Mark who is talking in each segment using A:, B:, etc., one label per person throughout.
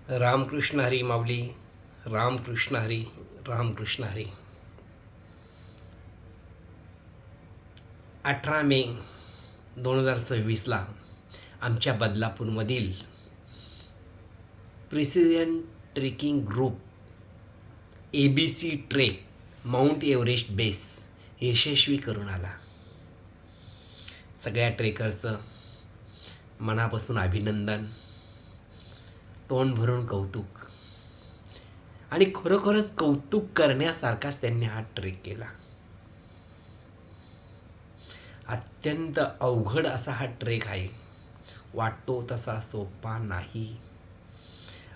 A: रामकृष्ण हरी माऊली. रामकृष्ण हरी. रामकृष्ण हरी. 18 मे 2026ला आमच्या बदलापूरमधील precision trekking group ABC trek Mount Everest base यशस्वी करून आला. सगळ्या ट्रेकर्सचं मनापासून अभिनंदन, तोंड भरून कौतुक, आणि खरोखरच कौतुक करण्यासारखाच त्यांनी हा ट्रेक केला. अत्यंत अवघड असा हा ट्रेक आहे, वाटतो तसा सोपा नाही.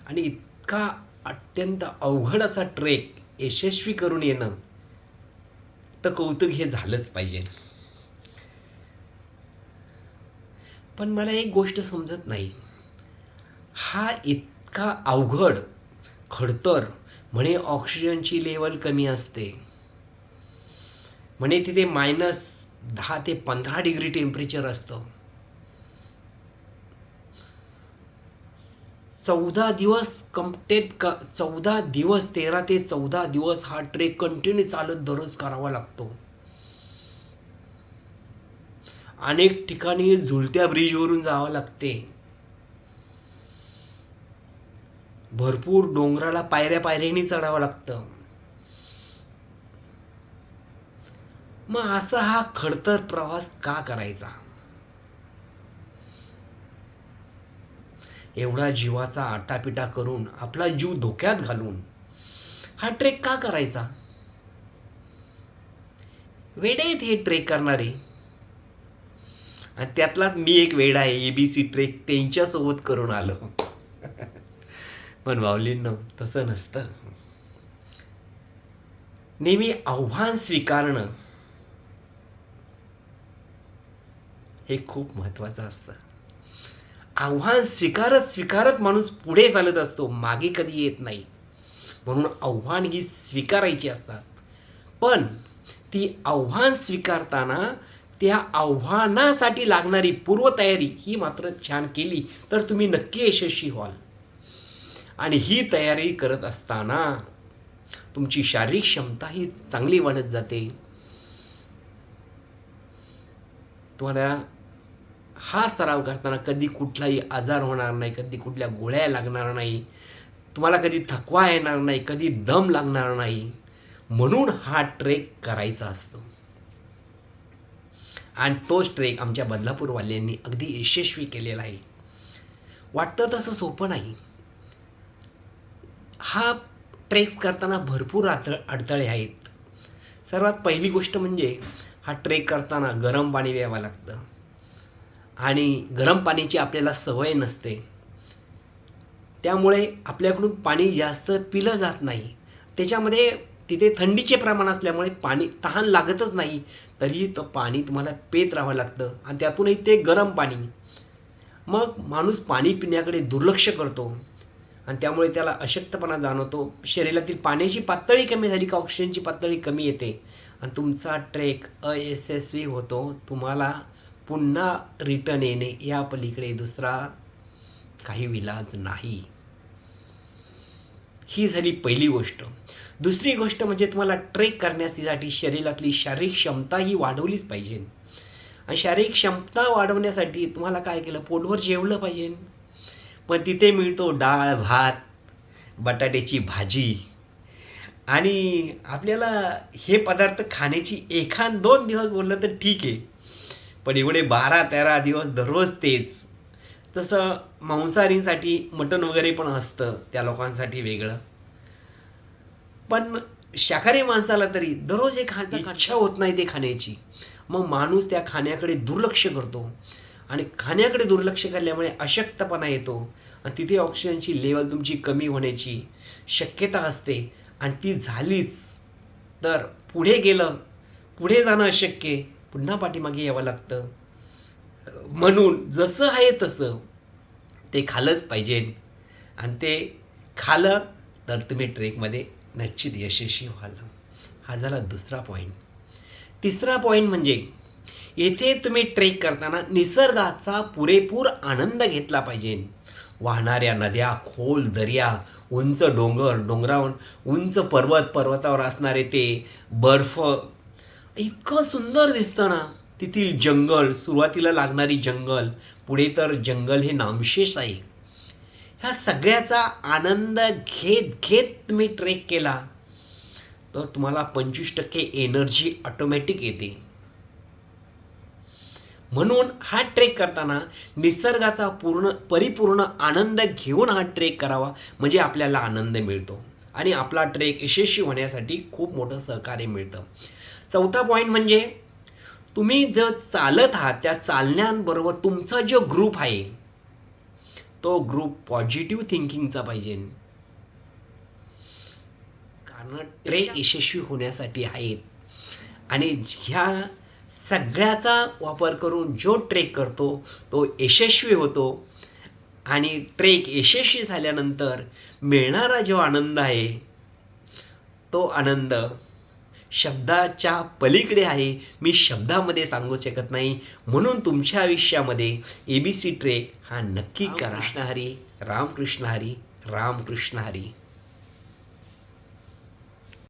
A: आणि इतका अत्यंत अवघड असा ट्रेक यशस्वी करून येणं तर कौतुक हे झालंच पाहिजे. पण मला एक गोष्ट समजत नाही, हा इतका अवघड खडतर, म्हणे ऑक्सिजनची लेवल कमी असते, म्हणे तिथे -10 ते 15 डिग्री टेम्परेचर असतं, 14 दिवस 13 ते 14 दिवस हा ट्रेक कंटिन्यू चालत दररोज करावा लागतो. अनेक ठिकाणी झुलत्या ब्रिजवरून जावं लागते. भरपूर डोंगराला पायऱ्यानी चढावं लागतं. मग असा हा खडतर प्रवास का करायचा? एवढा जीवाचा आटापिटा करून, आपला जीव धोक्यात घालून हा ट्रेक का करायचा? वेडे आहेत हे ट्रेक करणारे. आणि त्यातलाच मी एक वेडा आहे. ABC ट्रेक त्यांच्यासोबत करून आलो. पण माऊलींनो, तसं नसतं. नेहमी आव्हान स्वीकारणं हे खूप महत्त्वाचं असतं. आव्हान स्वीकारत माणूस पुढे चालत असतो, मागे कधी येत नाही. म्हणून आव्हान ही स्वीकारायची असतात. पण ती आव्हान स्वीकारताना त्या आव्हानासाठी लागणारी पूर्वतयारी ही मात्र छान केली तर तुम्ही नक्की यशस्वी व्हाल. आणि ही तयारी करत असताना तुमची शारीरिक क्षमता ही चांगली वाढत जाते. तुम्हाला हा सराव करताना कधी कुठलाही आजार होणार नाही, कधी कुठल्या गोळ्या लागणार नाही, तुम्हाला कधी थकवा येणार नाही, कधी दम लागणार नाही. म्हणून हा ट्रेक करायचा असतो. आणि तोच ट्रेक आमच्या बदलापूरवाल्यांनी अगदी यशस्वी केलेला आहे. वाटतं तसं सोपं नाही. हा ट्रेक्स करताना भरपूर अडथळे आहेत. सर्वात पहिली गोष्ट म्हणजे हा ट्रेक करताना गरम पाणी प्यावं लागतं. आणि गरम पाण्याची आपल्याला सवय नसते, त्यामुळे आपल्याकडून पाणी जास्त पिलं जात नाही. त्याच्यामध्ये तिथे थंडीचे प्रमाण असल्यामुळे पाणी तहान लागतच नाही, तरीही तो पाणी तुम्हाला पेत राहावं लागतं. आणि त्यातूनही ते गरम पाणी. मग माणूस पाणी पिण्याकडे दुर्लक्ष करतो आणि त्यामुळे त्याला अशक्तपणा जाणवतो. शरीरातील पाण्याची पातळी कमी झाली का ऑक्सिजनची पातळी कमी येते आणि तुमचा ट्रेक अयशस्वी होतो. तुम्हाला पुन्हा रिटर्न येणे या पलीकडे दुसरा काही विलाज नाही. ही झाली पहिली गोष्ट. दुसरी गोष्ट म्हणजे तुम्हाला ट्रेक करण्यासाठी शरीरातली शारीरिक क्षमता ही वाढवलीच पाहिजे. आणि शारीरिक क्षमता वाढवण्यासाठी तुम्हाला काय केलं, पोटभर जेवलं पाहिजे. पण तिथे मिळतो डाळ भात, बटाट्याची भाजी, आणि आपल्याला हे पदार्थ खाण्याची 1-2 दिवस बोललं तर ठीक आहे, पण एवढे 12-13 दिवस दररोज तेच. तसं मांसाहारींसाठी मटण वगैरे पण असतं, त्या लोकांसाठी वेगळं. पण शाकाहारी माणसाला तरी दररोज हे खाण्याची इच्छा होत नाही ते खाण्याची. मग माणूस त्या खाण्याकडे दुर्लक्ष करतो आणि खाण्याकडे दुर्लक्ष केल्यामुळे अशक्तपणा येतो आणि तिथे ऑक्सिजनची लेवल तुमची कमी होण्याची शक्यता असते. आणि ती झालीच तर पुढे जाणं अशक्य, पुन्हा पाठीमागे यावं लागतं. म्हणून जसं आहे तसं ते खाल्लंच पाहिजे. आणि ते खाल्लं तर तुम्ही ट्रेकमध्ये निश्चित यशस्वी व्हाल. हा झाला दुसरा पॉईंट. तिसरा पॉईंट म्हणजे येथे तुम्ही ट्रेक करताना निसर्गाचा पुरेपूर आनंद घेतला पाहिजे. वाहणाऱ्या नद्या, खोल दर्या, उंच डोंगर, डोंगरावर उंच पर्वत, पर्वतावर असणारे ते बर्फ, इतकं सुंदर दिसतं ना. तेथील जंगल, सुरुवातीला लागणारी जंगल, पुढे तर जंगल हे नामशेष आहे. ह्या सगळ्याचा आनंद घेत घेत तुम्ही ट्रेक केला तर तुम्हाला 25% एनर्जी ऑटोमॅटिक येते. म्हणून हा ट्रेक करताना निसर्गाचा परिपूर्ण आनंद घेऊन हा ट्रेक करावा, म्हणजे आपल्याला आनंद मिळतो आणि आपला ट्रेक यशस्वी होण्यासाठी खूप मोठं सहकार्य मिळतं. चौथा पॉईंट म्हणजे तुम्ही जर चालत आहात त्या चालण्याबरोबर तुमचा जो ग्रुप आहे तो ग्रुप पॉझिटिव्ह थिंकिंगचा पाहिजे. कारण ट्रेक यशस्वी होण्यासाठी आहेत आणि ह्या सगळ्याचा वापर करून जो ट्रेक करतो तो यशस्वी होतो. आणि ट्रेक यशस्वी झाल्यानंतर मिळणारा जो आनंद आहे तो आनंद शब्दाच्या पलीकडे आहे, मी शब्दामध्ये सांगू शकत नाही. म्हणून तुमच्या आयुष्यामध्ये ABC ट्रेक हा नक्की करा. रामकृष्ण हरी, रामकृष्ण हरी, रामकृष्ण हरी.